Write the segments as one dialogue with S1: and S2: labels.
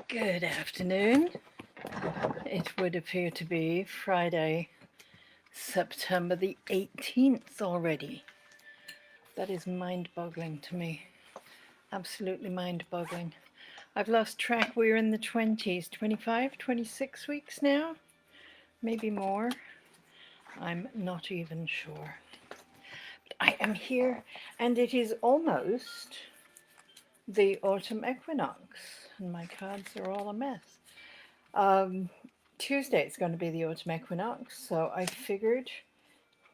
S1: Good afternoon. It would appear to be Friday, September the 18th already. That is mind-boggling to me. Absolutely mind-boggling. I've lost track. We're in the 20s, 25, 26 weeks now, maybe more. I'm not even sure. But I am here, and it is almost the autumn equinox, and my cards are all a mess. Tuesday it's going to be the autumn equinox, so I figured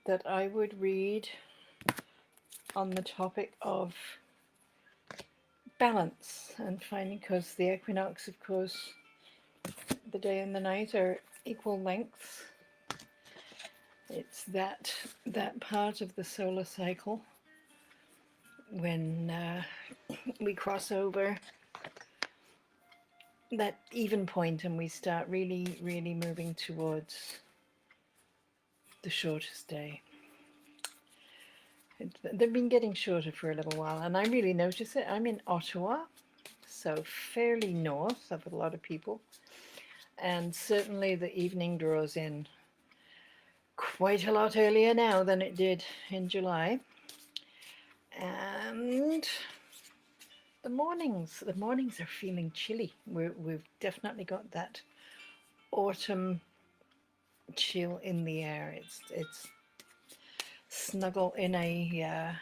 S1: that I would read on the topic of balance and finding, because the equinox, of course, the day and the night are equal lengths. It's that part of the solar cycle when we cross over that even point and we start really moving towards the shortest day. They've been getting shorter for a little while, and I really notice it. I'm in Ottawa, so fairly north of a lot of people, and certainly the evening draws in quite a lot earlier now than it did in July. And the mornings are feeling chilly. We've definitely got that autumn chill in the air. It's snuggle in a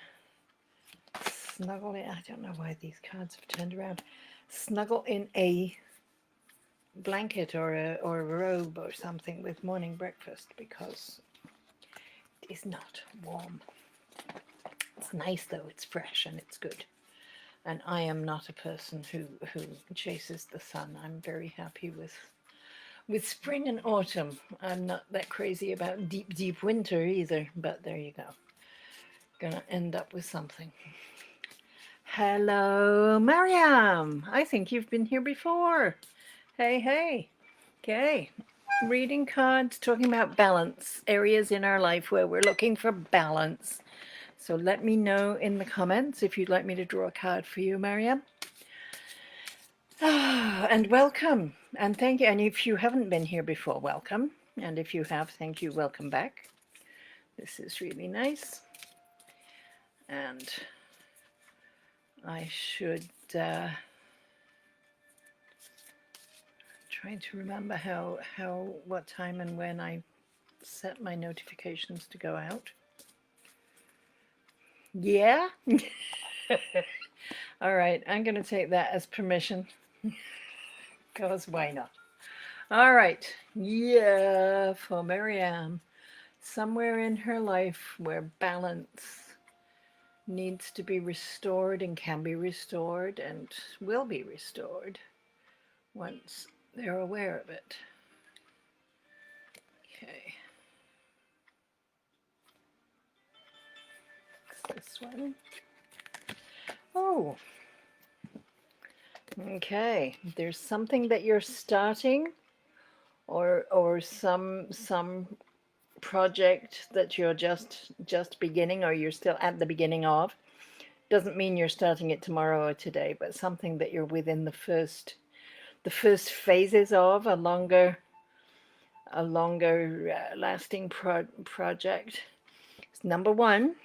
S1: snuggle in, I don't know why these cards have turned around. Snuggle in a blanket or a robe or something with morning breakfast, because it is not warm. It's nice though, it's fresh and it's good. And I am not a person who chases the sun. I'm very happy with spring and autumn. I'm not that crazy about deep winter either, but there you go. Gonna end up with something. Hello, Mariam. I think you've been here before. Hey. Okay. Reading cards, talking about balance, areas in our life where we're looking for balance. So let me know in the comments if you'd like me to draw a card for you, Mariam. And welcome, and thank you. And if you haven't been here before, welcome. And if you have, thank you, welcome back. This is really nice. And I should try to remember what time and when I set my notifications to go out. Yeah? All right, I'm going to take that as permission, because why not? All right, yeah, for Mariam. Somewhere in her life where balance needs to be restored and can be restored and will be restored once they're aware of it. Okay. This one. Oh. Okay. There's something that you're starting, or some project that you're just beginning, or you're still at the beginning of. Doesn't mean you're starting it tomorrow or today, but something that you're within the first phases of a longer lasting project. Number one,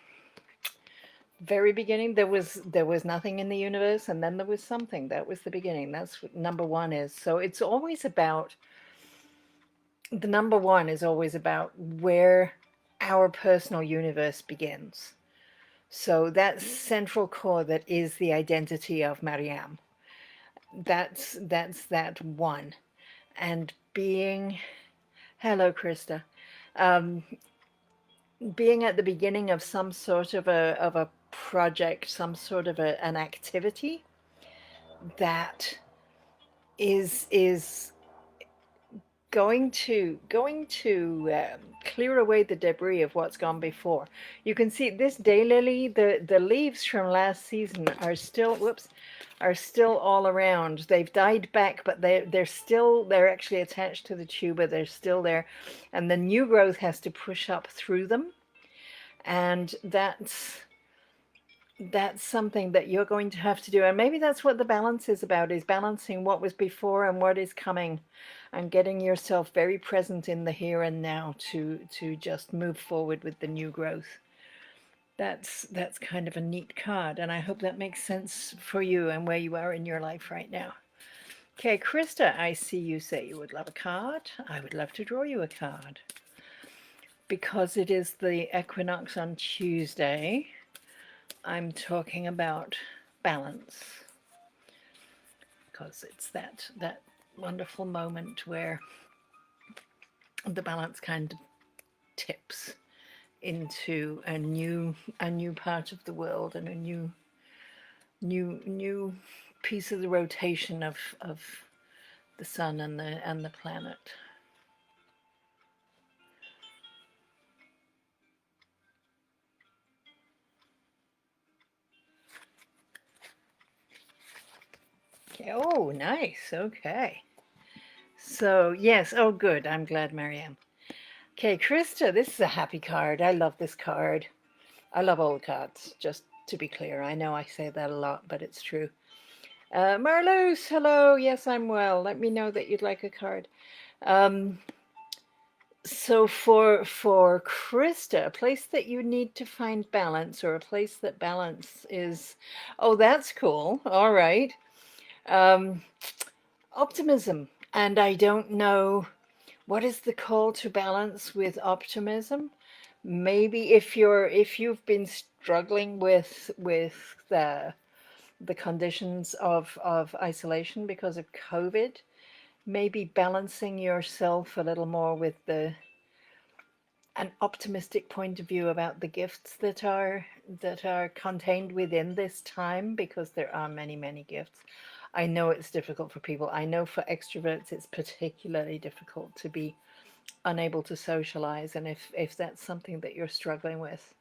S1: very beginning, there was nothing in the universe, and then there was something. That was the beginning. That's what number one is. So it's always about, the number one is always about where our personal universe begins. So that central core that is the identity of Mariam, that's that one. And being, hello Krista, being at the beginning of some sort of a project, some sort of an activity that is going to clear away the debris of what's gone before. You can see this daylily, the leaves from last season are still, are still all around. They've died back, but they're actually attached to the tuber. They're still there, and the new growth has to push up through them, and that's that's something that you're going to have to do. And maybe that's what the balance is about, is balancing what was before and what is coming, and getting yourself very present in the here and now to just move forward with the new growth. That's kind of a neat card, and I hope that makes sense for you and where you are in your life right now. Okay, Krista, I see you say you would love a card. I would love to draw you a card. Because it is the equinox on Tuesday, I'm talking about balance, because it's that wonderful moment where the balance kind of tips into a new part of the world, and a new piece of the rotation of the sun and the planet. Okay. Oh, nice. Okay. So yes. Oh, good. I'm glad, Marianne. Okay, Krista, this is a happy card. I love this card. I love all cards, just to be clear. I know I say that a lot, but it's true. Marloes, hello. Yes, I'm well. Let me know that you'd like a card. Um, so for Krista, a place that you need to find balance, or a place that balance is, oh, that's cool. All right. Um, Optimism. And I don't know, what is the call to balance with optimism? Maybe if you've been struggling with the conditions of isolation because of COVID, maybe balancing yourself a little more with the an optimistic point of view about the gifts that are contained within this time, because there are many gifts. I know it's difficult for people. I know for extroverts it's particularly difficult to be unable to socialize, and if that's something that you're struggling with,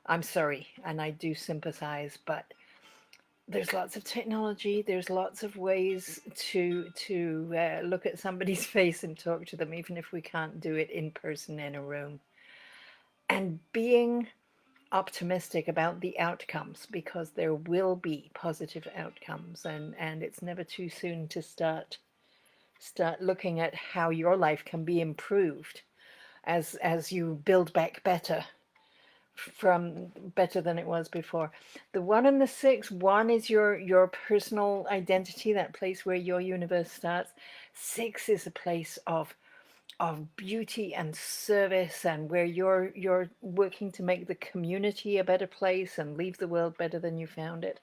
S1: I'm sorry, and I do sympathize, but there's lots of technology, there's lots of ways to look at somebody's face and talk to them, even if we can't do it in person in a room. And being optimistic about the outcomes, because there will be positive outcomes, and it's never too soon to start looking at how your life can be improved as you build back better, from better than it was before. The 1 and the 6, 1 is your personal identity, that place where your universe starts. 6 is a place of beauty and service, and where you're working to make the community a better place and leave the world better than you found it.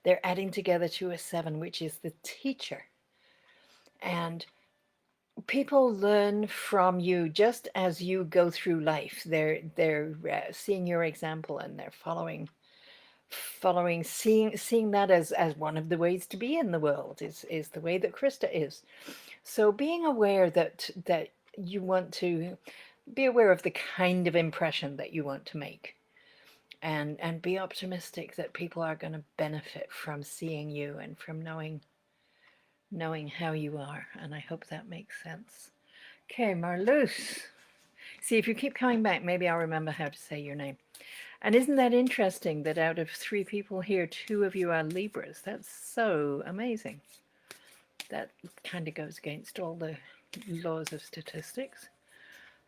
S1: They're adding together to a 7, which is the teacher. And people learn from you just as you go through life. They're seeing your example, and they're following, seeing that as one of the ways to be in the world, is the way that Krista is. So being aware that you want to be aware of the kind of impression that you want to make, and be optimistic that people are going to benefit from seeing you and from knowing how you are. And I hope that makes sense. Okay, Marloes. See, if you keep coming back, maybe I'll remember how to say your name. And isn't that interesting that out of 3 people here, 2 of you are Libras? That's so amazing. That kind of goes against all the laws of statistics.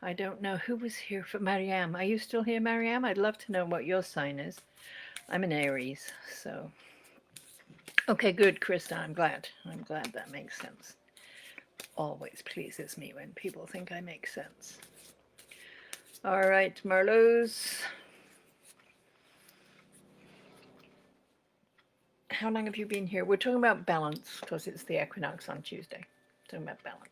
S1: I don't know who was here for Mariam. Are you still here, Mariam? I'd love to know what your sign is. I'm an Aries, so. Okay, good, Krista. I'm glad. I'm glad that makes sense. Always pleases me when people think I make sense. All right, Marloes. How long have you been here? We're talking about balance because it's the equinox on Tuesday. Talking about balance.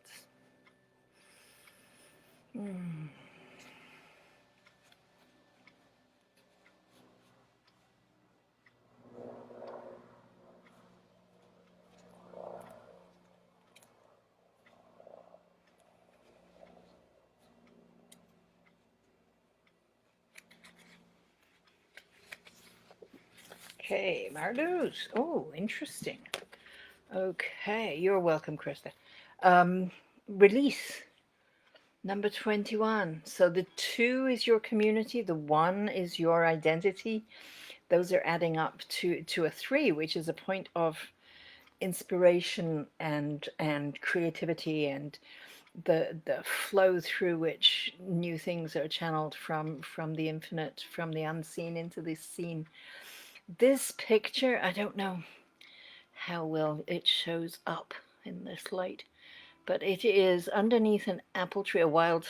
S1: Okay, Marloes. Oh, interesting. Okay, you're welcome, Krista. Release. Number 21. So the 2 is your community, the 1 is your identity, those are adding up to a 3, which is a point of inspiration and creativity, and the flow through which new things are channeled from the infinite, from the unseen into this scene. This picture, I don't know how well it shows up in this light, but it is underneath an apple tree, a wild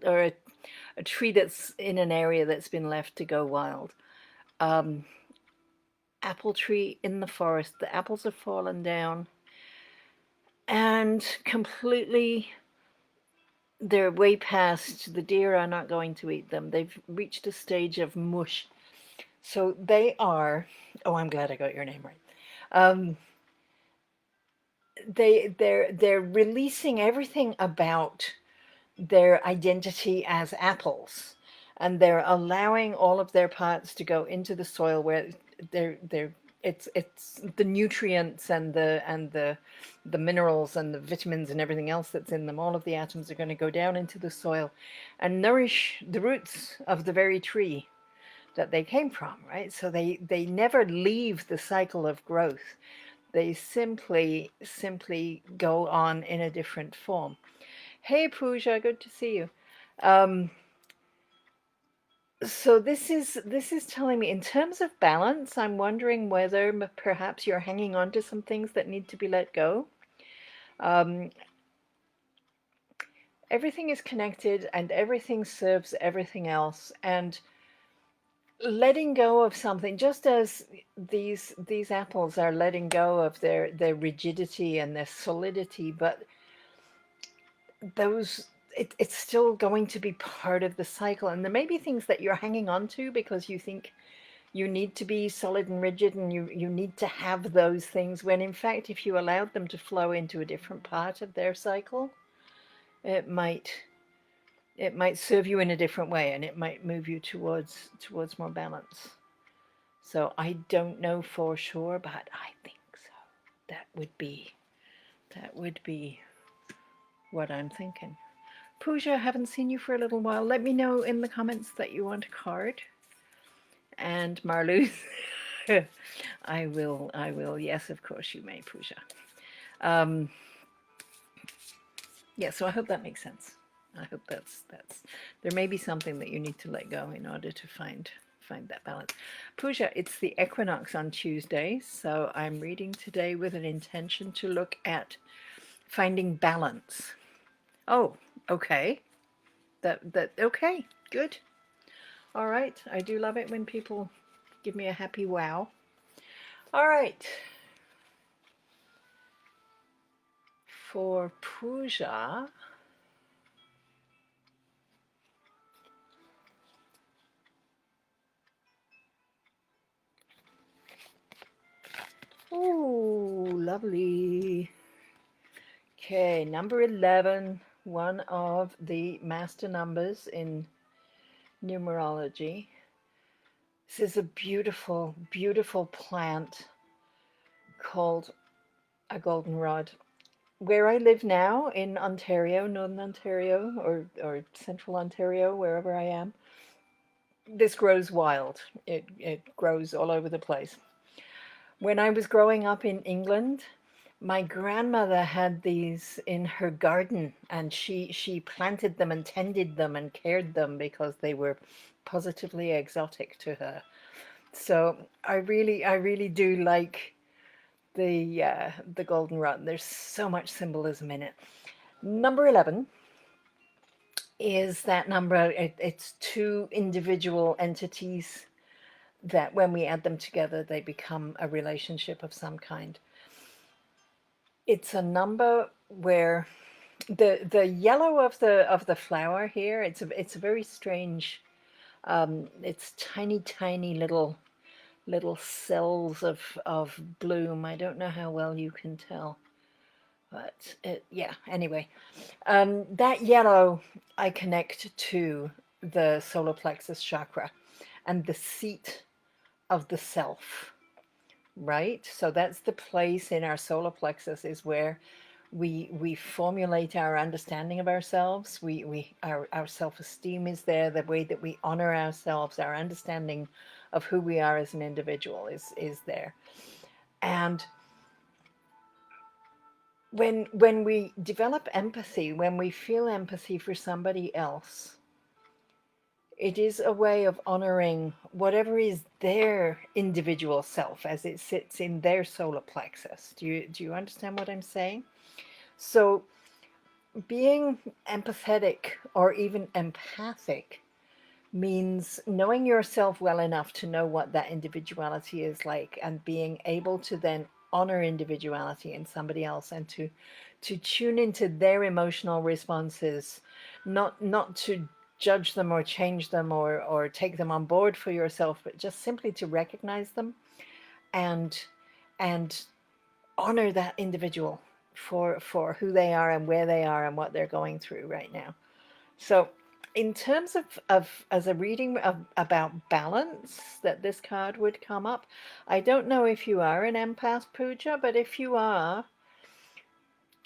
S1: or a tree that's in an area that's been left to go wild. Apple tree in the forest. The apples have fallen down and completely, they're way past, the deer are not going to eat them. They've reached a stage of mush. So they are, oh, I'm glad I got your name right. They're releasing everything about their identity as apples, and they're allowing all of their parts to go into the soil where they're it's the nutrients and the minerals and the vitamins and everything else that's in them. All of the atoms are going to go down into the soil and nourish the roots of the very tree that they came from, right? So they never leave the cycle of growth. They simply go on in a different form. Hey Pooja, good to see you. So this is telling me, in terms of balance, I'm wondering whether perhaps you're hanging on to some things that need to be let go. Um, Everything is connected and everything serves everything else, and letting go of something, just as these apples are letting go of their rigidity and their solidity, but those it's still going to be part of the cycle, and there may be things that you're hanging on to because you think you need to be solid and rigid, and you need to have those things, when in fact if you allowed them to flow into a different part of their cycle, it might serve you in a different way, and it might move you towards more balance. So I don't know for sure, but I think so. That would be what I'm thinking. Pooja, I haven't seen you for a little while. Let me know in the comments that you want a card. And Marlou, I will. Yes, of course you may, Pooja. Yeah, so I hope that makes sense. I hope that's there may be something that you need to let go in order to find that balance. Pooja, it's the equinox on Tuesday, so I'm reading today with an intention to look at finding balance. Oh, okay. That okay, good. All right. I do love it when people give me a happy wow. All right. For Pooja, oh, lovely. Okay, number 11, one of the master numbers in numerology. This is a beautiful, beautiful plant called a goldenrod. Where I live now in Ontario, Northern Ontario, or Central Ontario, wherever I am, this grows wild. It grows all over the place. When I was growing up in England, my grandmother had these in her garden, and she planted them and tended them and cared them because they were positively exotic to her. So I really do like the goldenrod. There's so much symbolism in it. Number 11 is that number. It's two individual entities that, when we add them together, they become a relationship of some kind. It's a number where the yellow of the flower here, it's a very strange, it's tiny little cells of bloom. I don't know how well you can tell, but yeah, anyway, that yellow I connect to the solar plexus chakra and the seat of the self, right? So that's the place in our solar plexus, is where we formulate our understanding of ourselves. Our self-esteem is there, the way that we honor ourselves, our understanding of who we are as an individual is there. And when we develop empathy, when we feel empathy for somebody else, it is a way of honoring whatever is their individual self as it sits in their solar plexus. Do you understand what I'm saying? So being empathetic or even empathic means knowing yourself well enough to know what that individuality is like, and being able to then honor individuality in somebody else, and to tune into their emotional responses, not to judge them or change them or take them on board for yourself, but just simply to recognize them and and honor that individual for who they are and where they are and what they're going through right now. So in terms of as a reading about balance, that this card would come up, I don't know if you are an empath, Pooja, but if you are,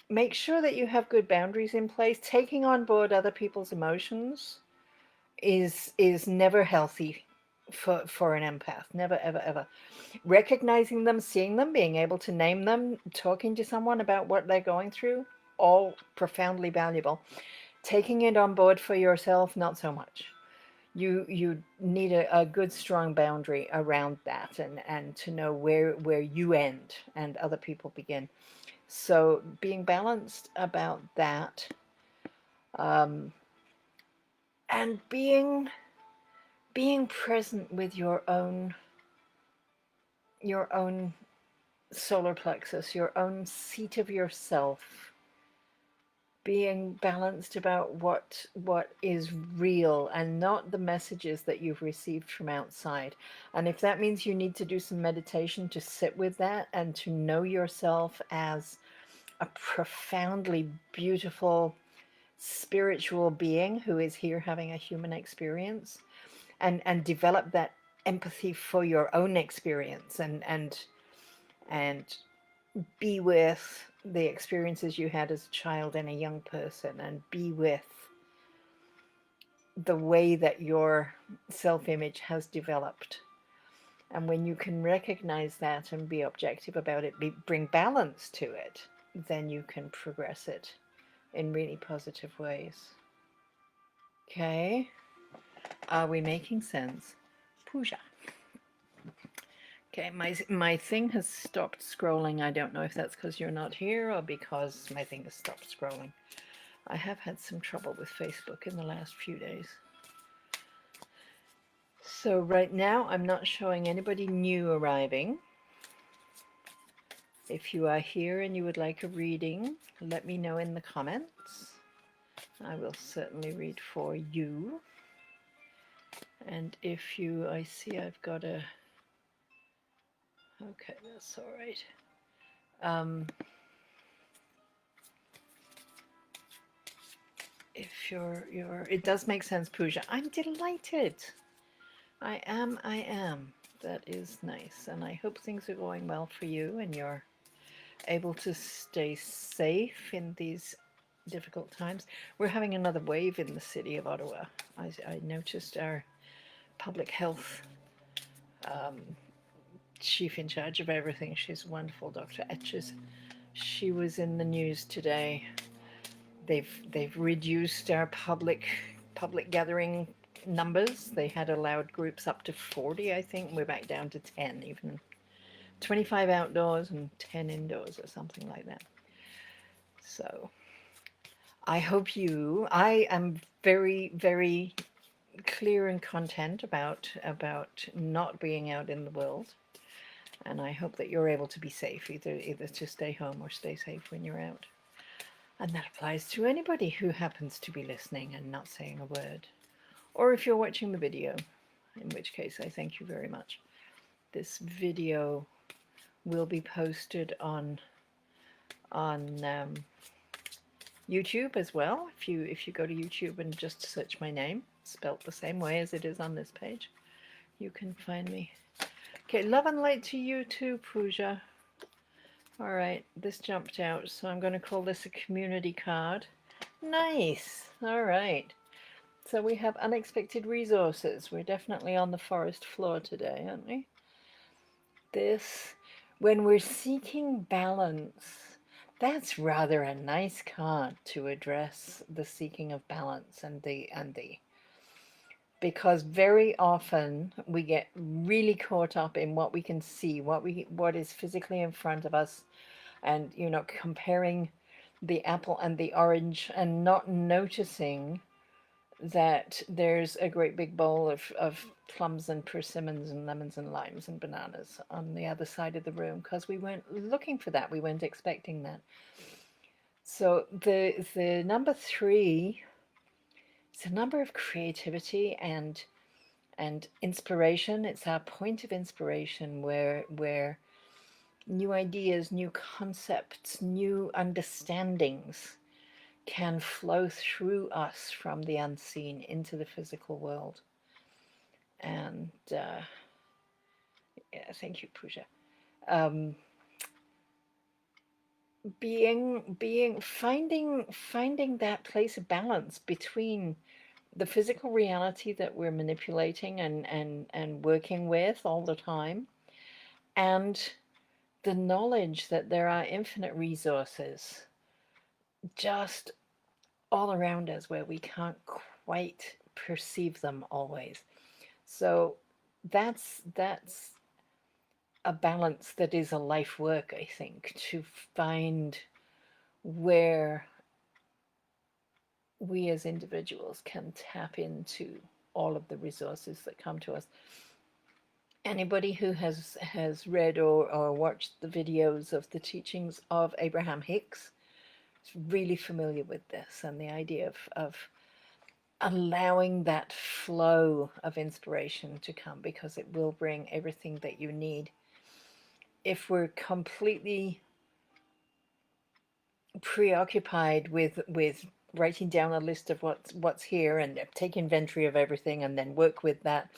S1: make sure that you have good boundaries in place. Taking on board other people's emotions is never healthy for an empath. Never, ever, ever. Recognizing them, seeing them, being able to name them, talking to someone about what they're going through, all profoundly valuable. Taking it on board for yourself, not so much. You need a good strong boundary around that, and to know where you end and other people begin. So being balanced about that, and being present with your own solar plexus, your own seat of yourself, being balanced about what is real and not the messages that you've received from outside. And if that means you need to do some meditation to sit with that and to know yourself as a profoundly beautiful spiritual being who is here having a human experience, and develop that empathy for your own experience, and be with the experiences you had as a child and a young person, and be with the way that your self-image has developed. And when you can recognize that and be objective about it, bring balance to it, then you can progress it in really positive ways. Okay, are we making sense? Pooja. Okay, my thing has stopped scrolling. I don't know if that's because you're not here or because my thing has stopped scrolling. I have had some trouble with Facebook in the last few days. So right now I'm not showing anybody new arriving. If you are here and you would like a reading, let me know in the comments. I will certainly read for you. And if you, I see I've got a, okay, that's all right. If you're, it does make sense, Pooja. I'm delighted. I am. That is nice. And I hope things are going well for you and you're able to stay safe in these difficult times. We're having another wave in the city of Ottawa. I noticed our public health chief in charge of everything. She's wonderful, Dr. Etches. She was in the news today. They've reduced our public gathering numbers. They had allowed groups up to 40, I think. We're back down to 10, even 25 outdoors and 10 indoors or something like that. So I hope I am very, very clear and content about not being out in the world. And I hope that you're able to be safe, either to stay home or stay safe when you're out. And that applies to anybody who happens to be listening and not saying a word. Or if you're watching the video, in which case I thank you very much. This video will be posted on YouTube as well. If you go to YouTube and just search my name, spelt the same way as it is on this page, you can find me. Okay, love and light to you too, Pooja. All right, this jumped out, so I'm going to call this a community card. Nice. All right. So we have unexpected resources. We're definitely on the forest floor today, aren't we? This, when we're seeking balance, that's rather a nice card to address the seeking of balance and the because very often we get really caught up in what we can see, what is physically in front of us, and comparing the apple and the orange and not noticing that there's a great big bowl of plums and persimmons and lemons and limes and bananas on the other side of the room because we weren't looking for that. We weren't expecting that. So the number 3 is a number of creativity and inspiration. It's our point of inspiration where new ideas, new concepts, new understandings can flow through us from the unseen into the physical world. And yeah, thank you, Pooja. Um, finding that place of balance between the physical reality that we're manipulating and working with all the time, and the knowledge that there are infinite resources just all around us where we can't quite perceive them always. So that's a balance that is a life work, I think, to find where we as individuals can tap into all of the resources that come to us. Anybody who has read or watched the videos of the teachings of Abraham Hicks is really familiar with this and the idea of allowing that flow of inspiration to come, because it will bring everything that you need. If we're completely preoccupied with writing down a list of what's here and take inventory of everything and then work with that,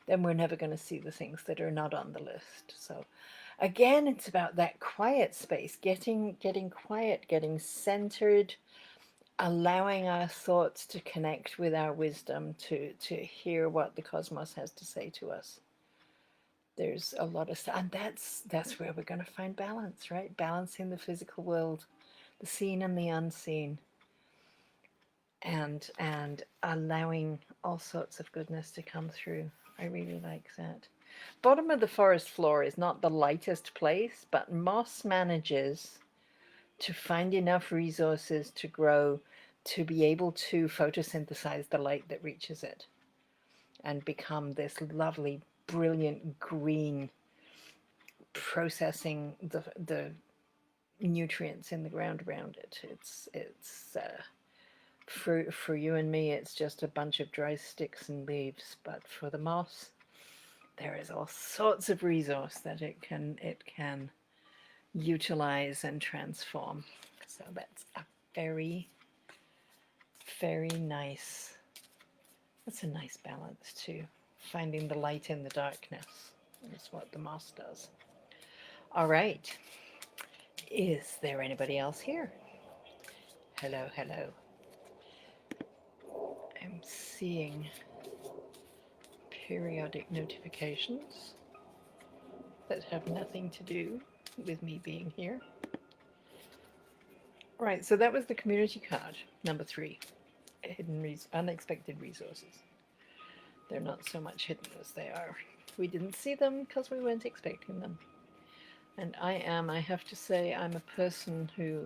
S1: then we're never going to see the things that are not on the list. So again, it's about that quiet space, getting quiet, getting centered, allowing our thoughts to connect with our wisdom, to hear what the cosmos has to say to us. There's a lot of stuff, and that's where we're going to find balance, right? Balancing the physical world, the seen and the unseen, and allowing all sorts of goodness to come through. I really like that. Bottom of the forest floor is not the lightest place, but moss manages to find enough resources to grow, to be able to photosynthesize the light that reaches it and become this lovely, brilliant green, processing the nutrients in the ground around it. It's for you and me, it's just a bunch of dry sticks and leaves, but for the moss, there is all sorts of resource that it can utilize and transform. So that's a very, very nice, that's a nice balance too. Finding the light in the darkness is what the moss does. All right. Is there anybody else here? Hello, hello. I'm seeing periodic notifications that have nothing to do with me being here. Right, so that was the community card, number 3, unexpected resources. They're not so much hidden as they are. We didn't see them because we weren't expecting them. And I have to say, I'm a person who,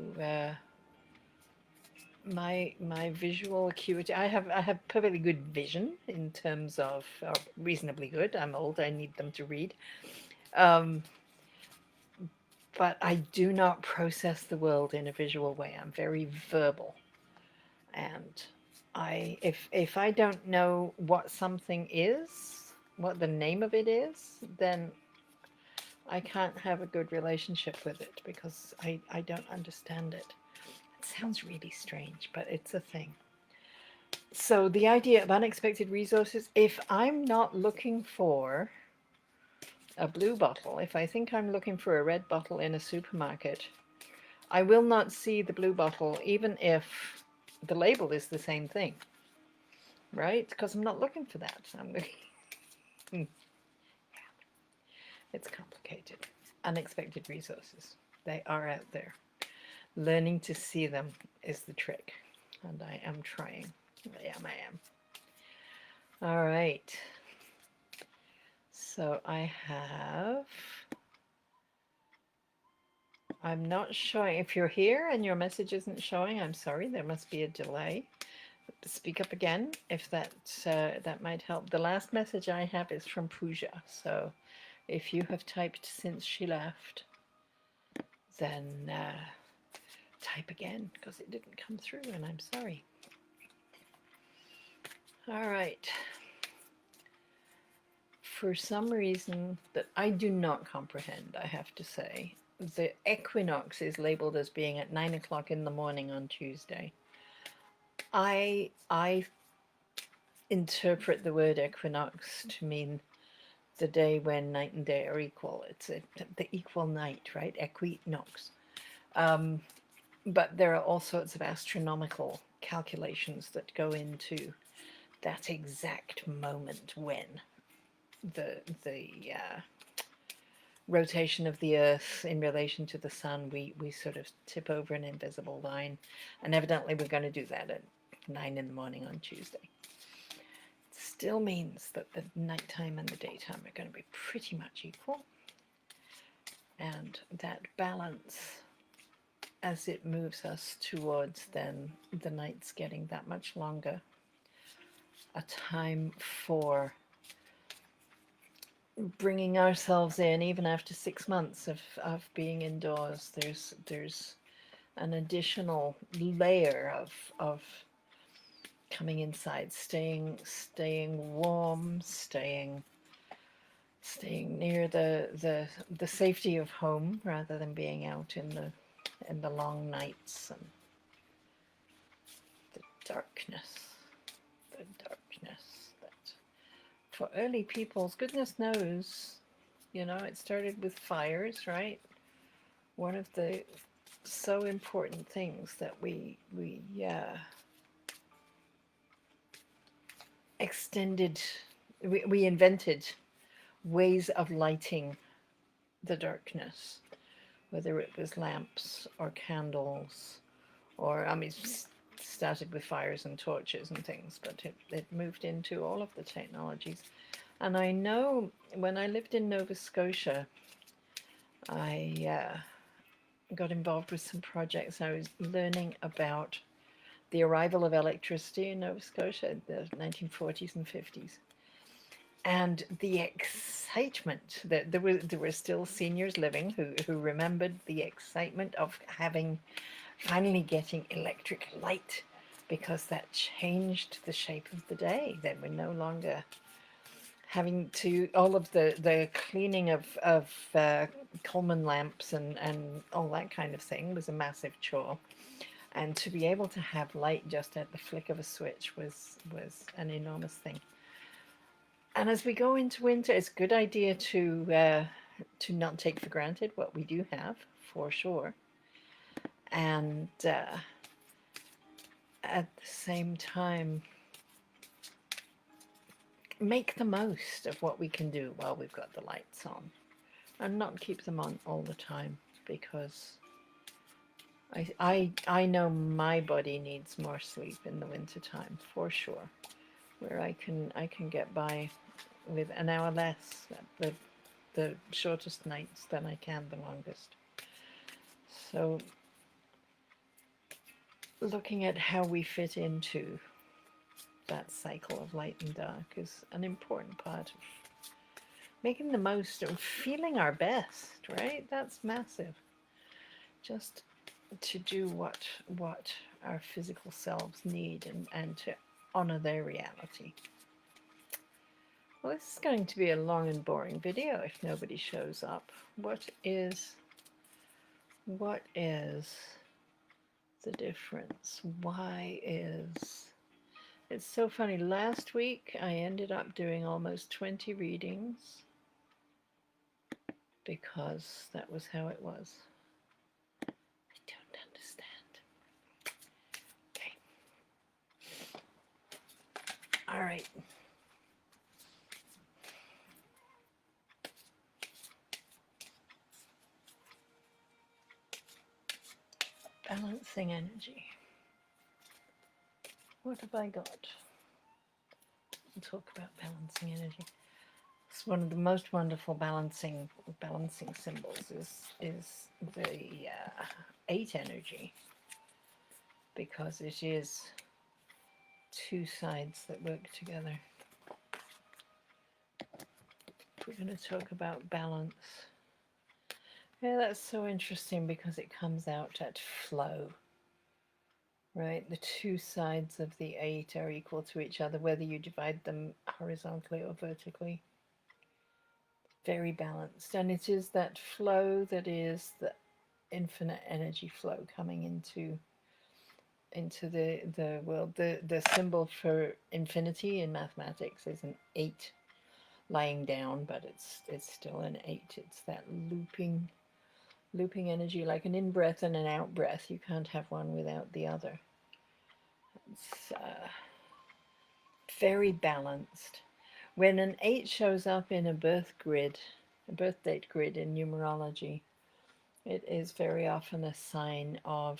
S1: my visual acuity, I have perfectly good vision in terms of, reasonably good. I'm old, I need them to read. But I do not process the world in a visual way. I'm very verbal. And if I don't know what something is, what the name of it is, then I can't have a good relationship with it because I don't understand it. It sounds really strange, but it's a thing. So the idea of unexpected resources, if I'm not looking for a blue bottle, if I think I'm looking for a red bottle in a supermarket, I will not see the blue bottle even if the label is the same thing. right? Because I'm not looking for that. I'm looking. It's complicated. Unexpected resources. They are out there. Learning to see them is the trick. And I am trying. I am. All right. So I'm not showing. If you're here and your message isn't showing, I'm sorry. There must be a delay. Speak up again if that might help. The last message I have is from Pooja. So if you have typed since she left, then type again because it didn't come through and I'm sorry. All right. For some reason that I do not comprehend, I have to say, the equinox is labeled as being at 9 o'clock in the morning on Tuesday. I interpret the word equinox to mean the day when night and day are equal. It's the equal night, right? Equinox. But there are all sorts of astronomical calculations that go into that exact moment when the rotation of the Earth in relation to the Sun, we sort of tip over an invisible line, and evidently we're going to do that at 9 in the morning on Tuesday. It still means that the nighttime and the daytime are going to be pretty much equal, and that balance, as it moves us towards then the nights getting that much longer, a time for bringing ourselves in even after 6 months of being indoors. There's an additional layer of coming inside, staying warm, staying near the safety of home rather than being out in the long nights and the darkness that for early peoples, goodness knows, it started with fires, right? One of the so important things that we invented ways of lighting the darkness, whether it was lamps or candles, or started with fires and torches and things, but it moved into all of the technologies. And I know when I lived in Nova Scotia, I got involved with some projects. I was learning about the arrival of electricity in Nova Scotia in the 1940s and 50s. And the excitement that there were still seniors living who remembered the excitement of finally getting electric light, because that changed the shape of the day. They were no longer having to, all of the cleaning of Coleman lamps and all that kind of thing was a massive chore. And to be able to have light just at the flick of a switch was an enormous thing. And as we go into winter, it's a good idea to not take for granted what we do have, for sure. And at the same time, make the most of what we can do while we've got the lights on, and not keep them on all the time, because I know my body needs more sleep in the winter time, for sure, where I can get by with an hour less, the shortest nights than I can the longest. So looking at how we fit into that cycle of light and dark is an important part of making the most of feeling our best, right? That's massive. Just to do what our physical selves need, and to honor their reality. Well, this is going to be a long and boring video if nobody shows up. What is the difference? Why is... It's so funny. Last week I ended up doing almost 20 readings because that was how it was. I don't understand. Okay. right. Balancing energy. What have I got? We'll talk about balancing energy. It's one of the most wonderful balancing symbols is the 8 energy, because it is two sides that work together. We're going to talk about balance. Yeah, that's so interesting because it comes out at flow, right? The two sides of the 8 are equal to each other, whether you divide them horizontally or vertically. Very balanced, and it is that flow that is the infinite energy flow coming into the world. The symbol for infinity in mathematics is an 8 lying down, but it's still an 8. It's that looping energy, like an in-breath and an out-breath. You can't have one without the other. It's very balanced. When an 8 shows up in a birth date grid in numerology, it is very often a sign of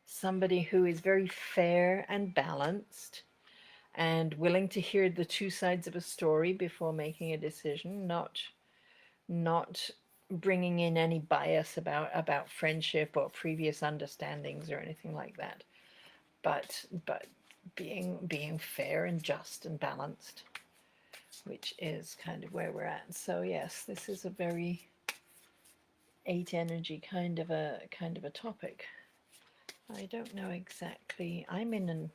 S1: somebody who is very fair and balanced and willing to hear the two sides of a story before making a decision, not bringing in any bias about friendship or previous understandings or anything like that, but being fair and just and balanced, which is kind of where we're at. So yes, this is a very 8 energy kind of a topic. I don't know exactly. I'm in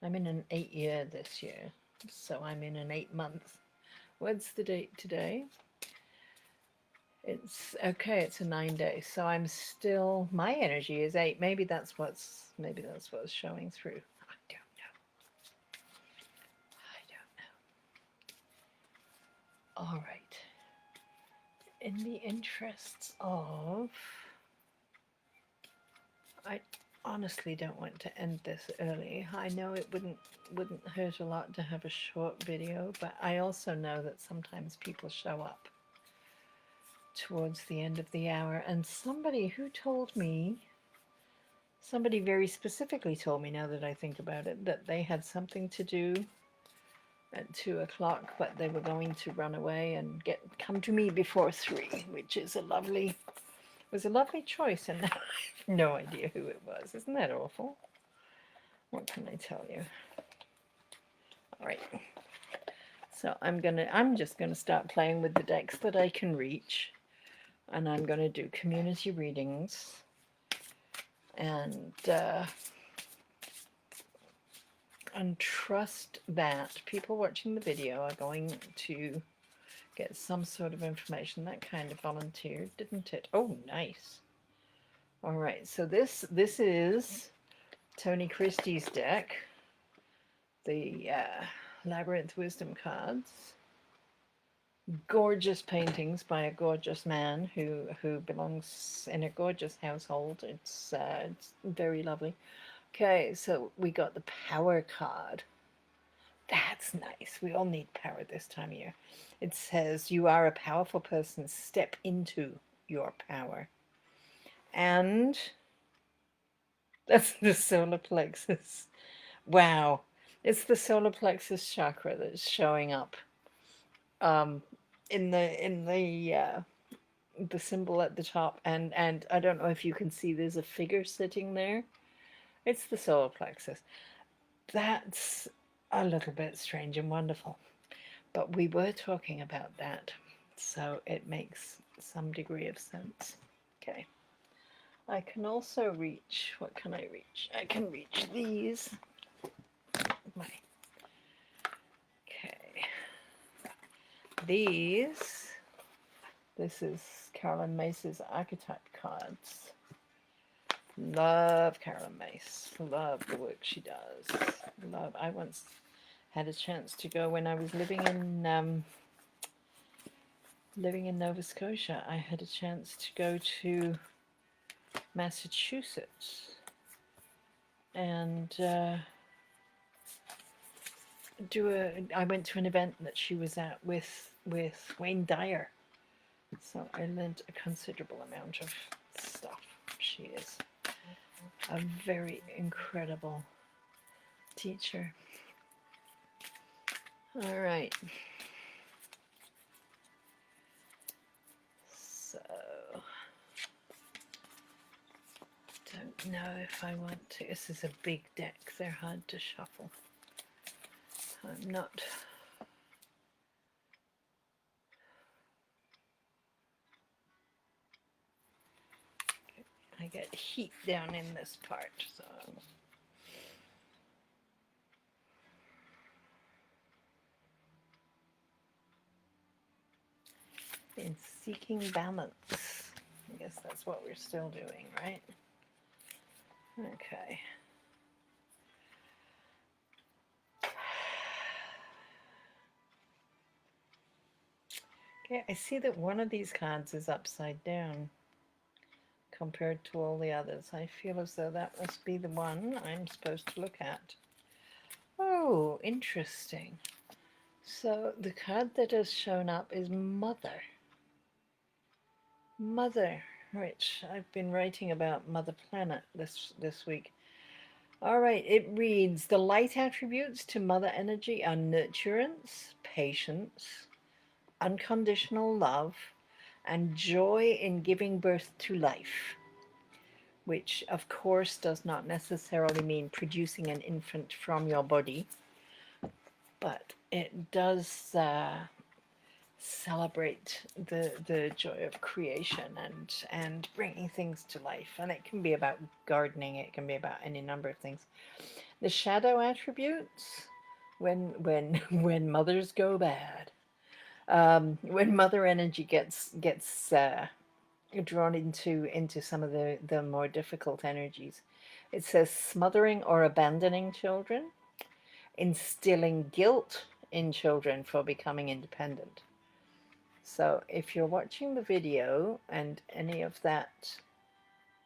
S1: an 8 year this year, so I'm in an 8 month. What's the date today? It's okay. It's a 9 day, so I'm still. My energy is 8. Maybe that's what's showing through. I don't know. All right. In the interests of, I honestly don't want to end this early. I know it wouldn't hurt a lot to have a short video, but I also know that sometimes people show up towards the end of the hour, and somebody very specifically told me, now that I think about it, that they had something to do at 2 o'clock, but they were going to run away and come to me before 3, which is a lovely choice, and now I have no idea who it was. Isn't that awful? What can I tell you? All right. So I'm just gonna start playing with the decks that I can reach, and I'm gonna do community readings, and trust that people watching the video are going to get some sort of information. That kind of volunteered, didn't it? Oh, nice. All right, so this is Tony Christie's deck, the Labyrinth Wisdom cards. Gorgeous paintings by a gorgeous man who belongs in a gorgeous household. It's very lovely. Okay, so we got the Power card. That's nice. We all need power this time of year. It says, you are a powerful person. Step into your power. And that's the solar plexus. Wow. It's the solar plexus chakra that's showing up in the symbol at the top. And I don't know if you can see, there's a figure sitting there. It's the solar plexus. That's a little bit strange and wonderful, but we were talking about that, so it makes some degree of sense. Okay, I can also reach, what can I reach? I can reach these. Okay, this is Caroline Myss's archetype cards. Love Caroline Myss. Love the work she does. I once had a chance to go when I was living in Nova Scotia. I had a chance to go to Massachusetts, and I went to an event that she was at with Wayne Dyer, so I learned a considerable amount of stuff. She is a very incredible teacher. All right. So, don't know if I want to. This is a big deck. They're hard to shuffle. I'm not. I get heat down in this part, so. In seeking balance. I guess that's what we're still doing, right? Okay. Okay, I see that one of these cards is upside down compared to all the others. I feel as though that must be the one I'm supposed to look at. Oh, interesting. So the card that has shown up is Mother. Mother, which I've been writing about Mother Planet this week. All right, it reads, the light attributes to Mother Energy are nurturance, patience, unconditional love, and joy in giving birth to life, which of course does not necessarily mean producing an infant from your body, but it does celebrate the joy of creation and bringing things to life. And it can be about gardening, it can be about any number of things. The shadow attributes, when mothers go bad, when mother energy gets drawn into some of the more difficult energies, it says smothering or abandoning children, instilling guilt in children for becoming independent. So if you're watching the video and any of that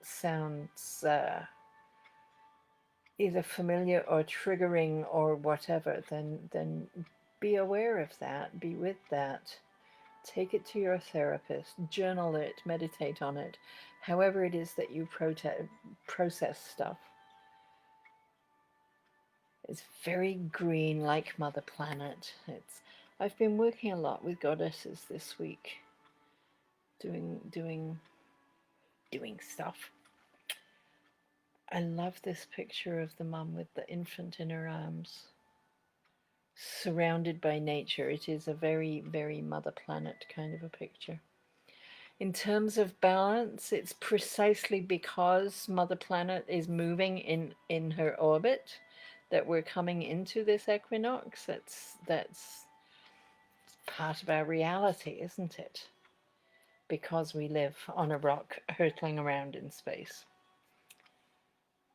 S1: sounds either familiar or triggering or whatever, then be aware of that, be with that, take it to your therapist, journal it, meditate on it, however it is that you process stuff. It's very green, like Mother Planet. I've been working a lot with goddesses this week, doing stuff. I love this picture of the mum with the infant in her arms, surrounded by nature. It is a very, very Mother Planet kind of a picture. In terms of balance, it's precisely because Mother Planet is moving in her orbit that we're coming into this equinox. That's part of our reality, isn't it? Because we live on a rock hurtling around in space.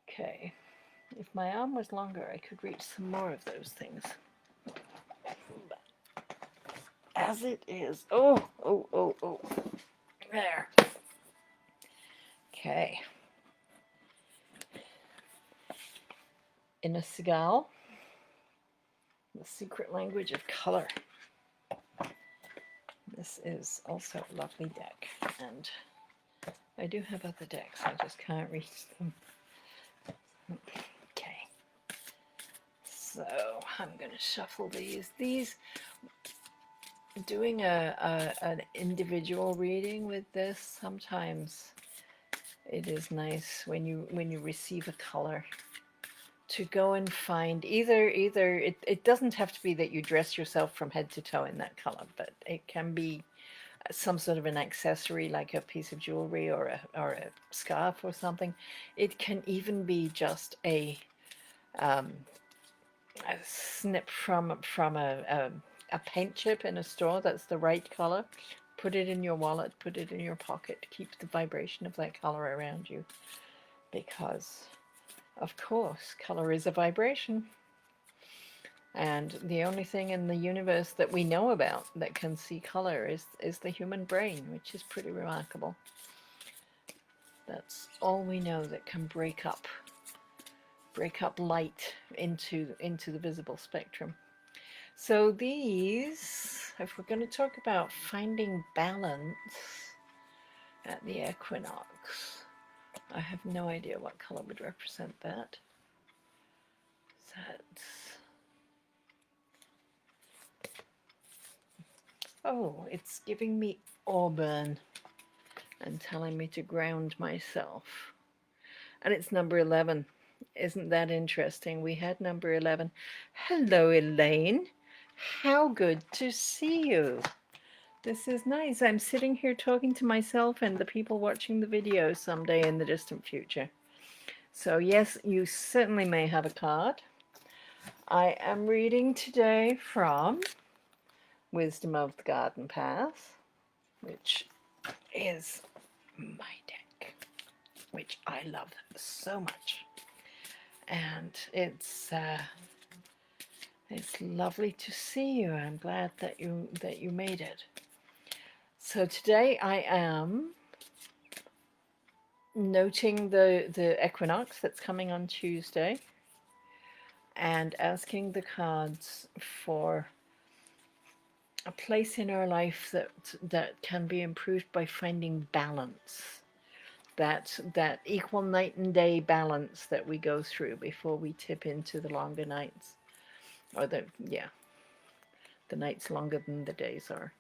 S1: Okay, if my arm was longer, I could reach some more of those things. As it is, oh, there. Okay. Inner Sigal, the secret language of color. This is also a lovely deck, and I do have other decks, I just can't reach them. Okay, so I'm going to shuffle these. Doing an individual reading with this, sometimes it is nice when you receive a color to go and find either it doesn't have to be that you dress yourself from head to toe in that color, but it can be some sort of an accessory like a piece of jewelry or a scarf or something. It can even be just a snip from a paint chip in a store that's the right color. Put it in your wallet, put it in your pocket, keep the vibration of that color around you, because of course color is a vibration, and the only thing in the universe that we know about that can see color is the human brain, which is pretty remarkable. That's all we know that can break up light into the visible spectrum. So these, if we're going to talk about finding balance at the equinox, I have no idea what color would represent that. That's, oh, it's giving me auburn and telling me to ground myself. And it's number 11. Isn't that interesting? We had number 11. Hello, Elaine. How good to see you. This is nice. I'm sitting here talking to myself and the people watching the video someday in the distant future. So yes, you certainly may have a card. I am reading today from Wisdom of the Garden Path, which is my deck, which I love so much. And it's lovely to see you. I'm glad that you made it. So today I am noting the equinox that's coming on Tuesday and asking the cards for a place in our life that can be improved by finding balance. That equal night and day balance that we go through before we tip into the longer nights. Or the nights longer than the days are.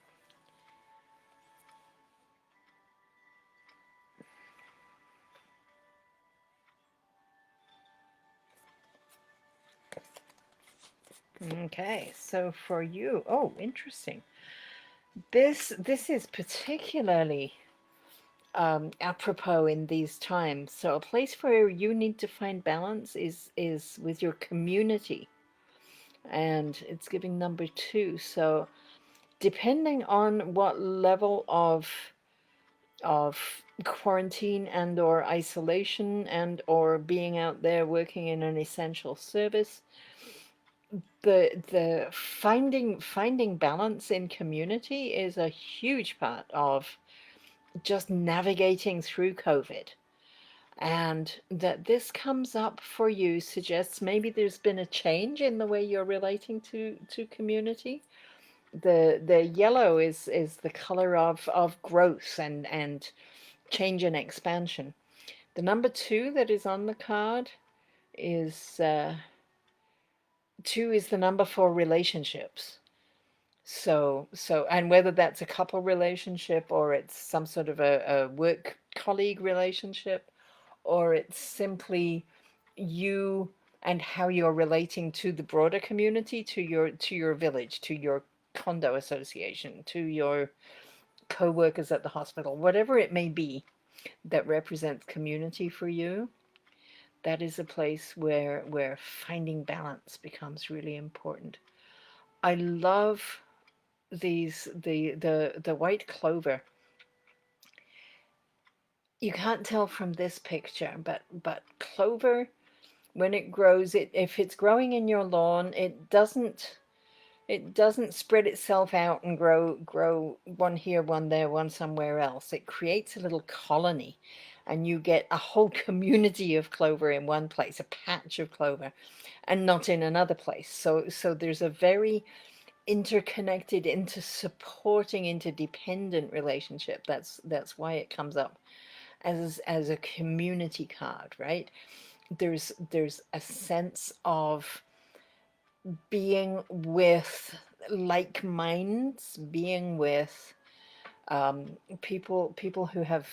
S1: Okay, so for you, oh, interesting. This is particularly apropos in these times. So a place where you need to find balance is with your community, and it's giving number 2. So depending on what level of quarantine and or isolation and or being out there working in an essential service, the finding balance in community is a huge part of just navigating through COVID. And that this comes up for you suggests maybe there's been a change in the way you're relating to community. The yellow is the color of growth and change and expansion. The number 2 that is on the card is 2 is the number for relationships. So and whether that's a couple relationship or it's some sort of a work colleague relationship, or it's simply you and how you're relating to the broader community, to your village, to your condo association, to your co-workers at the hospital, whatever it may be that represents community for you, that is a place where finding balance becomes really important. I love these the white clover. You can't tell from this picture, but clover, when it grows, if it's growing in your lawn, it doesn't spread itself out and grow one here, one there, one somewhere else. It creates a little colony, and you get a whole community of clover in one place, a patch of clover, and not in another place. So there's a very interconnected, intersupporting, interdependent relationship. That's why it comes up as a community card, right? There's a sense of being with like minds, being with people who have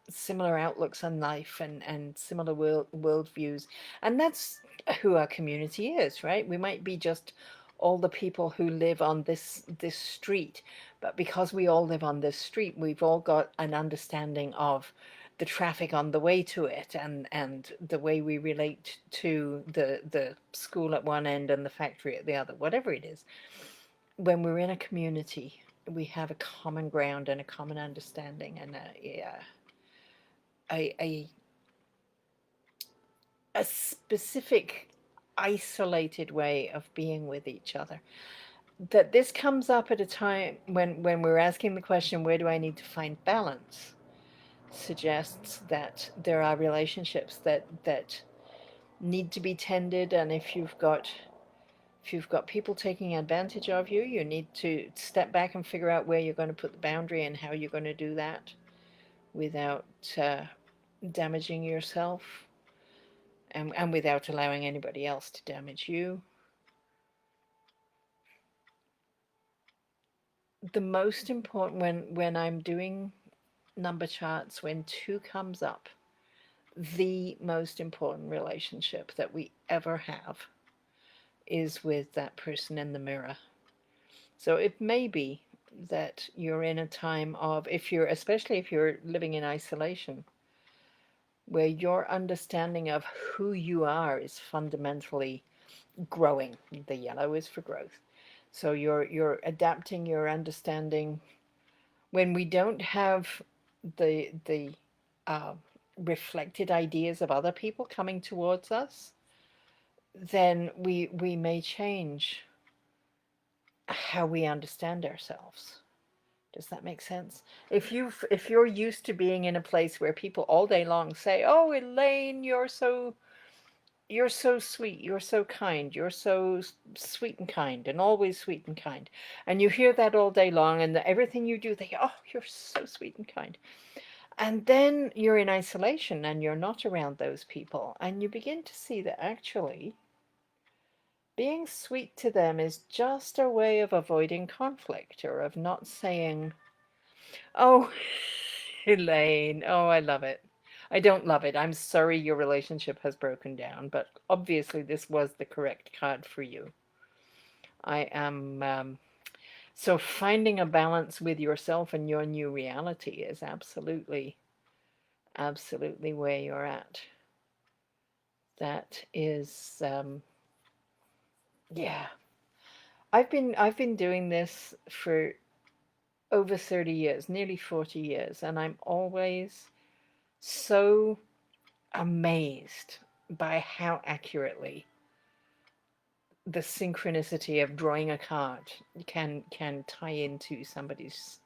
S1: similar outlooks on life and similar world views, and that's who our community is, right? We might be just all the people who live on this street, but because we all live on this street, we've all got an understanding of the traffic on the way to it, and the way we relate to the school at one end and the factory at the other, whatever it is. When we're in a community, we have a common ground and a common understanding, and a specific isolated way of being with each other. That this comes up at a time when we're asking the question, where do I need to find balance, suggests that there are relationships that need to be tended, and if you've got If you've got people taking advantage of you, you need to step back and figure out where you're going to put the boundary and how you're going to do that without damaging yourself, and without allowing anybody else to damage you. The most important, when I'm doing number charts, when 2 comes up, the most important relationship that we ever have is with that person in the mirror. So it may be that you're in a time of, especially if you're living in isolation, where your understanding of who you are is fundamentally growing. The yellow is for growth. So you're adapting your understanding. When we don't have the uh, reflected ideas of other people coming towards us, then we may change how we understand ourselves. Does that make sense? If you're used to being in a place where people all day long say, "Oh, Elaine, you're so sweet, you're so kind, you're so sweet and kind, and always sweet and kind," and you hear that all day long, and everything you do, they, "Oh, you're so sweet and kind," and then you're in isolation and you're not around those people, and you begin to see that actually being sweet to them is just a way of avoiding conflict, or of not saying, "Oh, Elaine, oh, I love it. I don't love it. I'm sorry your relationship has broken down, but obviously this was the correct card for you." I am, so finding a balance with yourself and your new reality is absolutely, absolutely where you're at. That is, yeah. I've been doing this for over 30 years, nearly 40 years, and I'm always so amazed by how accurately the synchronicity of drawing a card can tie into somebody's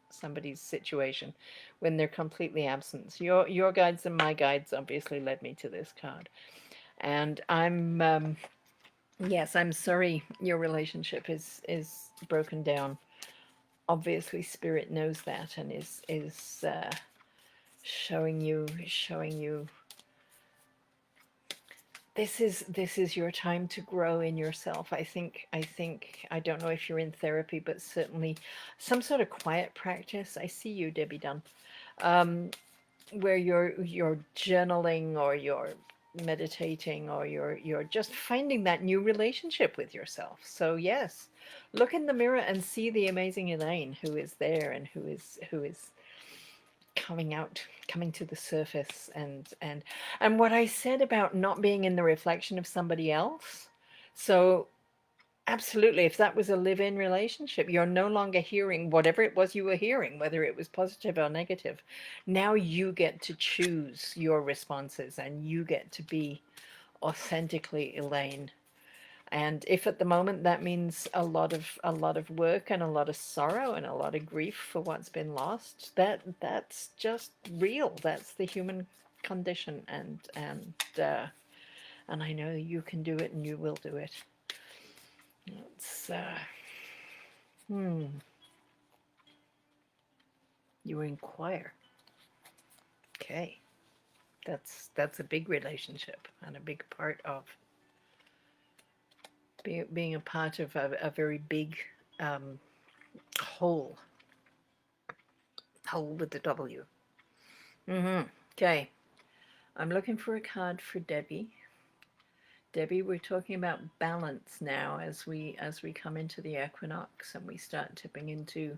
S1: situation when they're completely absent. Your guides and my guides obviously led me to this card, and I'm yes, I'm sorry your relationship is broken down. Obviously, spirit knows that and is showing you this is your time to grow in yourself. I think I don't know if you're in therapy, but certainly some sort of quiet practice. I see you, Debbie Dunn, um, where you're journaling, or you're meditating, or you're just finding that new relationship with yourself. So yes, look in the mirror and see the amazing Elaine who is there, and who is coming to the surface. And what I said about not being in the reflection of somebody else, so absolutely, if that was a live-in relationship, you're no longer hearing whatever it was you were hearing, whether it was positive or negative. Now you get to choose your responses, and you get to be authentically Elaine. And if at the moment that means a lot of work and a lot of sorrow and a lot of grief for what's been lost, that's just real. That's the human condition, and I know you can do it, and you will do it. It's you inquire. Okay, that's a big relationship and a big part of being a part of a very big um, whole with the W. Okay, I'm looking for a card for Debbie. Debbie, we're talking about balance now as we come into the equinox and we start tipping into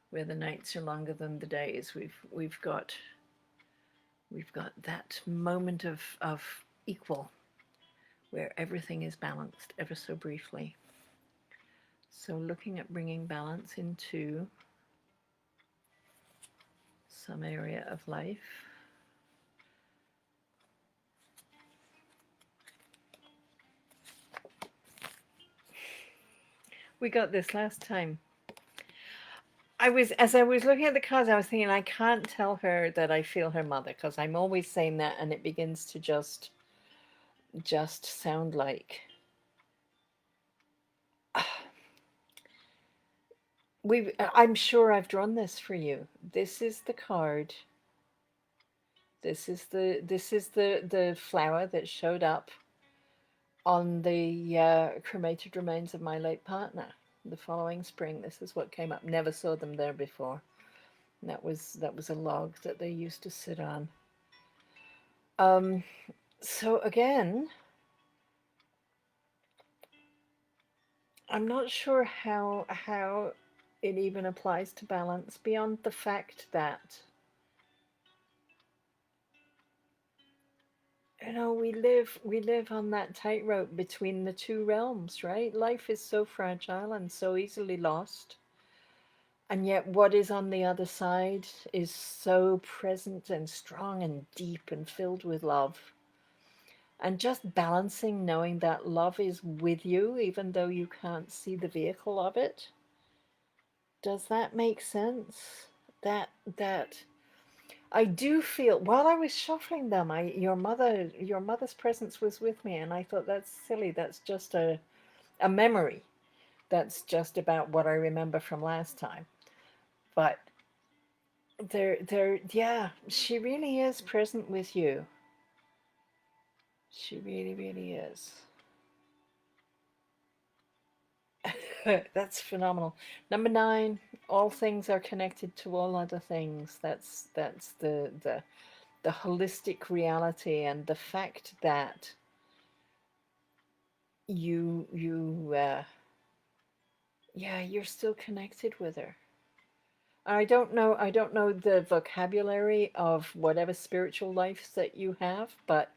S1: where the nights are longer than the days. We've got that moment of equal, where everything is balanced ever so briefly. So looking at bringing balance into some area of life. We got this last time. As I was looking at the cards, I was thinking, I can't tell her that I feel her mother, because I'm always saying that, and it begins to just sound like I'm sure I've drawn this for you. This is the card. This is the flower that showed up on the cremated remains of my late partner the following spring. This is what came up. Never saw them there before. That was a log that they used to sit on. Um, so again, I'm not sure how it even applies to balance beyond the fact that we live on that tightrope between the two realms, right? Life is so fragile and so easily lost. And yet what is on the other side is so present and strong and deep and filled with love. And just balancing, knowing that love is with you, even though you can't see the vehicle of it. Does that make sense? That I do feel while I was shuffling them, your mother's presence was with me, and I thought that's silly. That's just a memory. That's just about what I remember from last time. But yeah, she really is present with you. She really, really is. That's phenomenal. Number nine, all things are connected to all other things. That's the holistic reality and the fact that you yeah, you're still connected with her. I don't know the vocabulary of whatever spiritual life that you have, but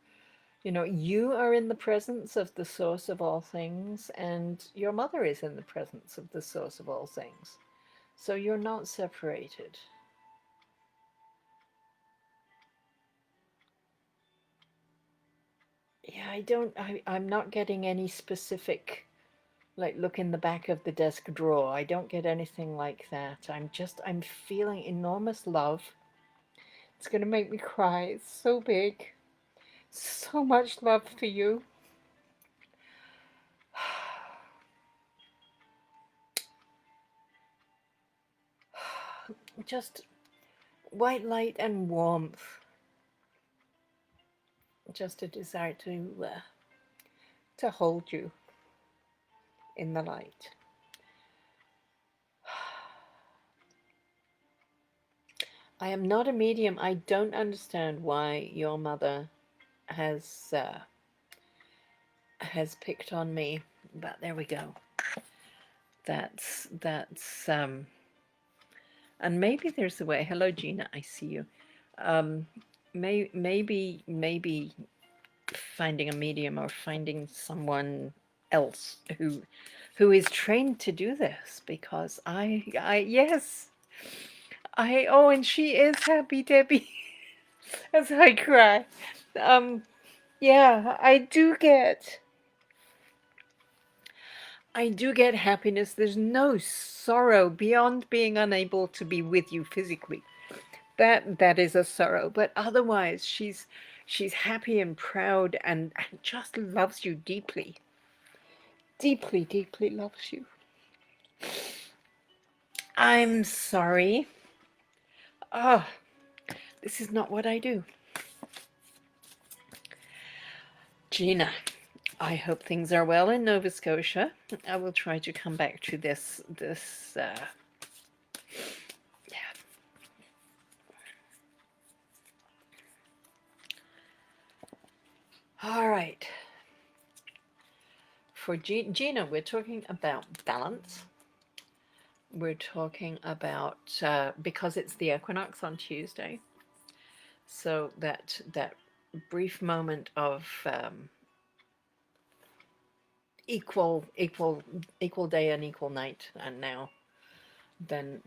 S1: you are in the presence of the source of all things, and your mother is in the presence of the source of all things. So you're not separated. Yeah, I'm not getting any specific, like, look in the back of the desk drawer. I don't get anything like that. I'm feeling enormous love. It's gonna make me cry. It's so big. So much love for you. Just white light and warmth. Just a desire to hold you in the light. I am not a medium. I don't understand why your mother has has picked on me, but there we go. That's and maybe there's a way. Hello, Gina. I see you. Um, maybe finding a medium or finding someone else who is trained to do this, because I yes, and she is happy Debbie as I cry. Um, yeah, I do get happiness. There's no sorrow beyond being unable to be with you physically. That is a sorrow, but otherwise she's happy and proud and just loves you deeply. Deeply, deeply loves you. I'm sorry. Oh, this is not what I do. Gina, I hope things are well in Nova Scotia. I will try to come back to this yeah. All right. For Gina, we're talking about balance. We're talking about because it's the equinox on Tuesday, so that brief moment of equal day and equal night, and now then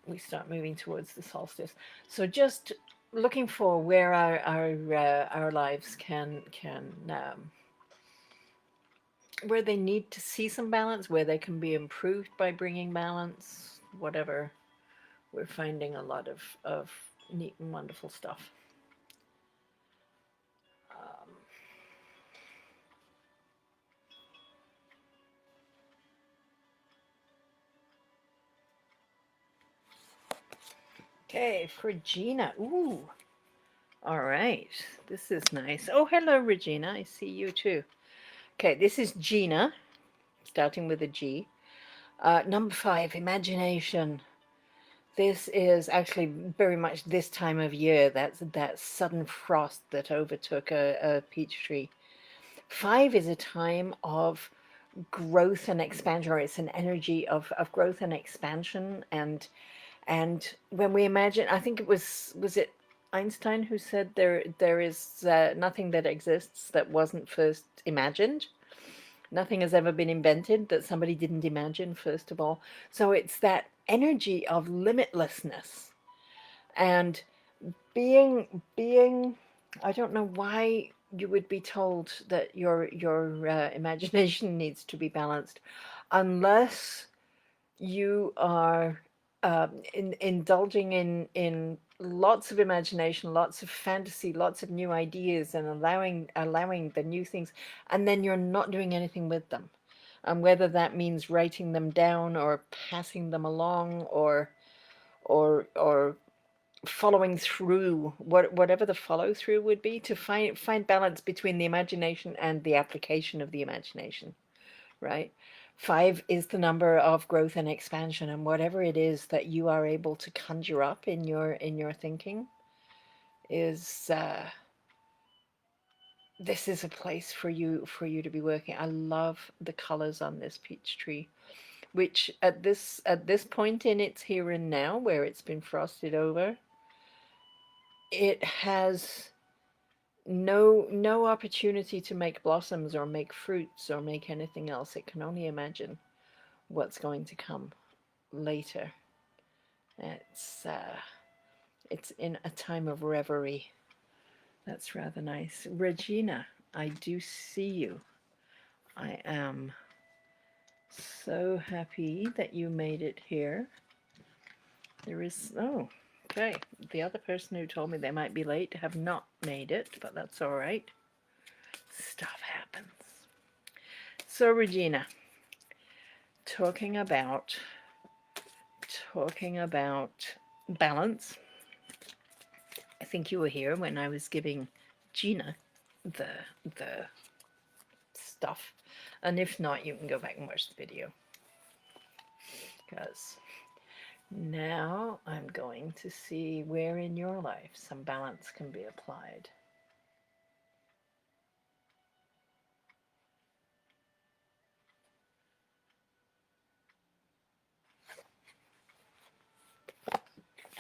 S1: we start moving towards the solstice. So just looking for where our lives can where they need to see some balance, where they can be improved by bringing balance, whatever. We're finding a lot of neat and wonderful stuff. Um, Okay, for Gina. Ooh, all right. This is nice. Oh, hello, Regina. I see you too. Okay, this is Gina, starting with a G. Number 5, imagination. This is actually very much this time of year. That's that sudden frost that overtook a peach tree. 5 is a time of growth and expansion, or it's an energy of growth and expansion. And when we imagine, I think it was it Einstein who said there is nothing that exists that wasn't first imagined. Nothing has ever been invented that somebody didn't imagine, first of all. So it's that energy of limitlessness and being I don't know why you would be told that your imagination needs to be balanced unless you are indulging in lots of imagination, lots of fantasy, lots of new ideas, and allowing the new things, and then you're not doing anything with them. And whether that means writing them down or passing them along or following through, whatever the follow through would be, to find balance between the imagination and the application of the imagination, right? 5 is the number of growth and expansion, and whatever it is that you are able to conjure up in your thinking is this is a place for you to be working. I love the colors on this peach tree, which at this point in its here and now, where it's been frosted over, it has no opportunity to make blossoms or make fruits or make anything else. It can only imagine what's going to come later. It's in a time of reverie. That's rather nice. Regina, I do see you. I am so happy that you made it here. There is, oh, okay. The other person who told me they might be late have not made it, but that's all right. Stuff happens. So, Regina, talking about balance. I think you were here when I was giving Gina the stuff, and if not, you can go back and watch the video, because now I'm going to see where in your life some balance can be applied.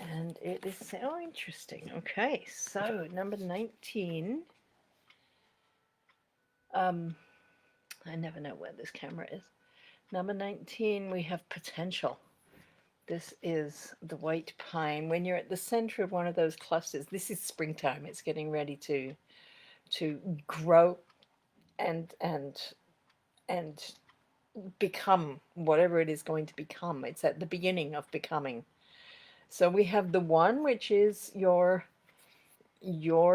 S1: And it is so interesting. Okay, so number 19. I never know where this camera is. Number 19, we have potential. This is the white pine. When you're at the center of one of those clusters, this is springtime. It's getting ready to grow and become whatever it is going to become. It's at the beginning of becoming. So we have the one, which is your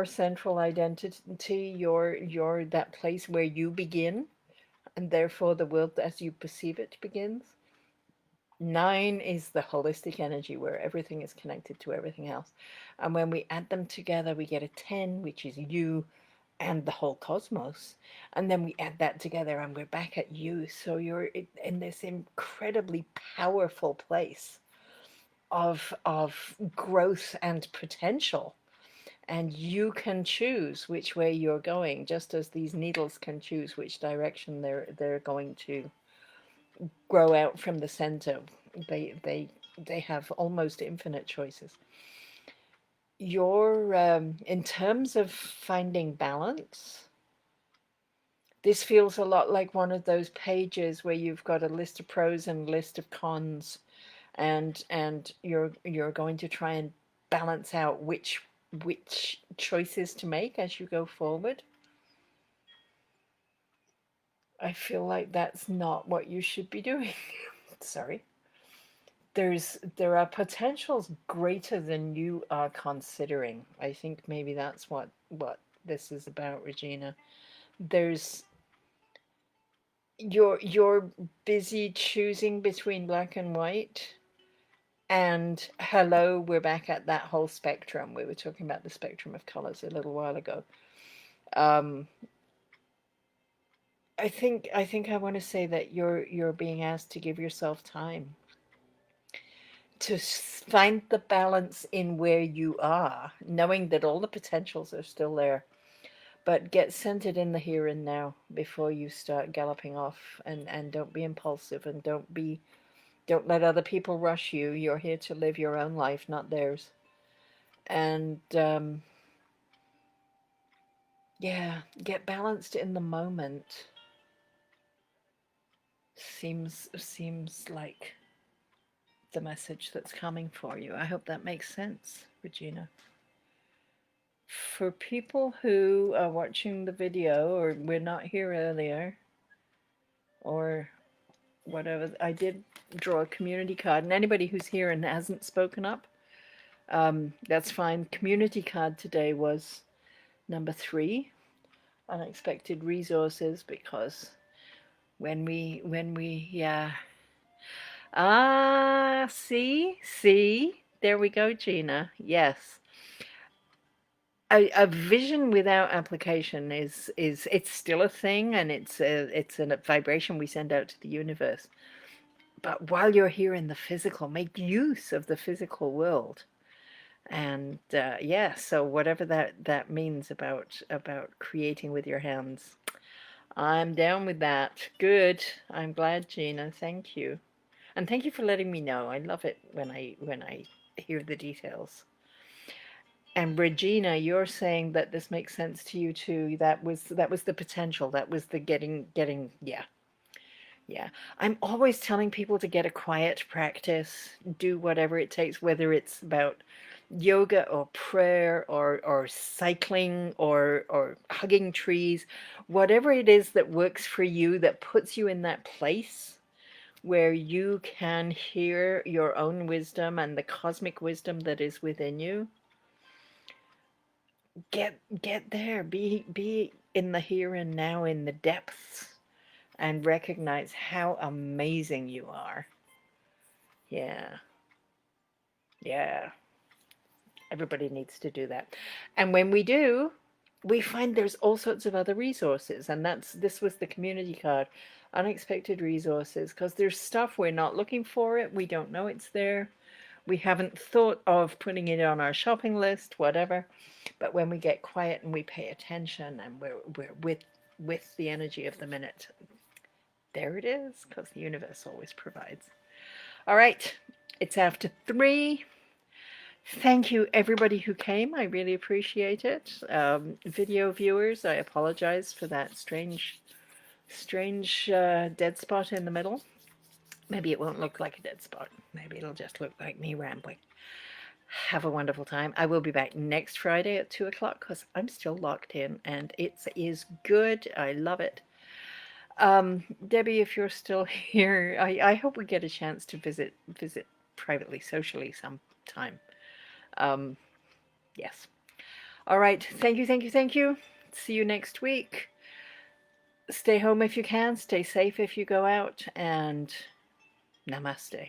S1: central identity, your that place where you begin, and therefore the world as you perceive it begins. 9 is the holistic energy where everything is connected to everything else. And when we add them together, we get a 10, which is you and the whole cosmos. And then we add that together and we're back at you. So you're in this incredibly powerful place of growth and potential. And you can choose which way you're going, just as these needles can choose which direction they're going to grow out from the center. They have almost infinite choices. Your in terms of finding balance, this feels a lot like one of those pages where you've got a list of pros and a list of cons, and you're going to try and balance out which choices to make as you go forward. I feel like that's not what you should be doing. Sorry. There are potentials greater than you are considering. I think maybe that's what this is about, Regina. There's you're busy choosing between black and white, And hello, we're back at that whole spectrum. We were talking about the spectrum of colors a little while ago. Um, I think I want to say that you're being asked to give yourself time to find the balance in where you are, knowing that all the potentials are still there, but get centered in the here and now before you start galloping off, and don't be impulsive, and don't let other people rush you. You're here to live your own life, not theirs. And yeah, get balanced in the moment. Seems like the message that's coming for you. I hope that makes sense, Regina. For people who are watching the video or we're not here earlier or whatever, I did draw a community card, and anybody who's here and hasn't spoken up, that's fine. Community card today was number 3, unexpected resources, because when we yeah. See, there we go, Gina. Yes. A vision without application is it's still a thing, and it's a vibration we send out to the universe. But while you're here in the physical, make use of the physical world. And yeah, so whatever that means about creating with your hands, I'm down with that. Good. I'm glad, Gina. Thank you. And thank you for letting me know. I love it when I hear the details. And Regina, you're saying that this makes sense to you too. That was the potential. That was the getting yeah. Yeah. I'm always telling people to get a quiet practice, do whatever it takes, whether it's about yoga or prayer or cycling or hugging trees, whatever it is that works for you, that puts you in that place where you can hear your own wisdom and the cosmic wisdom that is within you. Get there. Be in the here and now, in the depths, and recognize how amazing you are. Yeah. Yeah. Everybody needs to do that. And when we do, we find there's all sorts of other resources, and this was the community card, unexpected resources, because there's stuff we're not looking for it, we don't know it's there, we haven't thought of putting it on our shopping list, whatever. But when we get quiet and we pay attention and we're with the energy of the minute, there it is, because the universe always provides. All right, it's after 3. Thank you, everybody who came. I really appreciate it. Video viewers, I apologize for that strange dead spot in the middle. Maybe it won't look like a dead spot. Maybe it'll just look like me rambling. Have a wonderful time. I will be back next Friday at 2 o'clock because I'm still locked in, and it is good. I love it. Debbie, if you're still here, I hope we get a chance to visit privately, socially sometime. Yes. All right. Thank you, thank you, thank you. See you next week. Stay home if you can. Stay safe if you go out. And namaste.